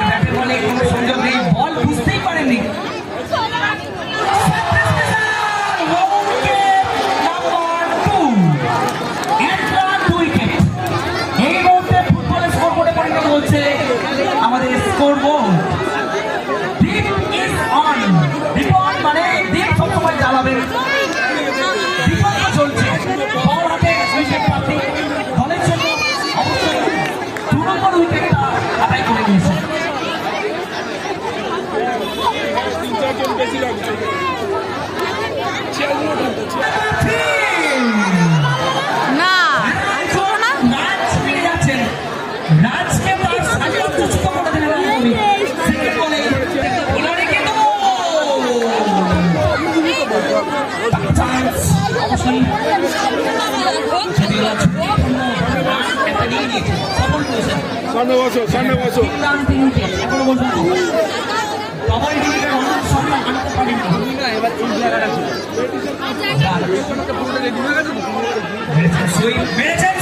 ব্যাটে বলে কোনো সংযোগ নেই, বল বুঝতেই পারেনি। এই মুহূর্তে ফুটবলের স্কোর বোর্ডে পরিণত হচ্ছে আমাদের score board. Deep is on. Deepak মানে দীপ সবসময় জ্বালাবেন। দীপক চলছে, বল হাতে উইকেট প্রাপ্তি দলের জন্য অবশ্যই 2 নম্বর উইকেটটা আদায় করে নিয়েছে। না রাজ ফিরে যাচ্ছেন, রাজকে তার স্বাধীনতা চুক্ত করে দিলেন আমি। সেকেন্ড বলে বোলারে কিন্তু চান্স অবশ্যই একটা নিয়ে নিয়েছে, সফল করেছেন। সামনে বসো এখনো পর্যন্ত কাবাডি টিমের অনেক সম্মান আনতে পারেনি। এবার এই জায়গাটা মেরেছেন সুইপ, মেরেছেন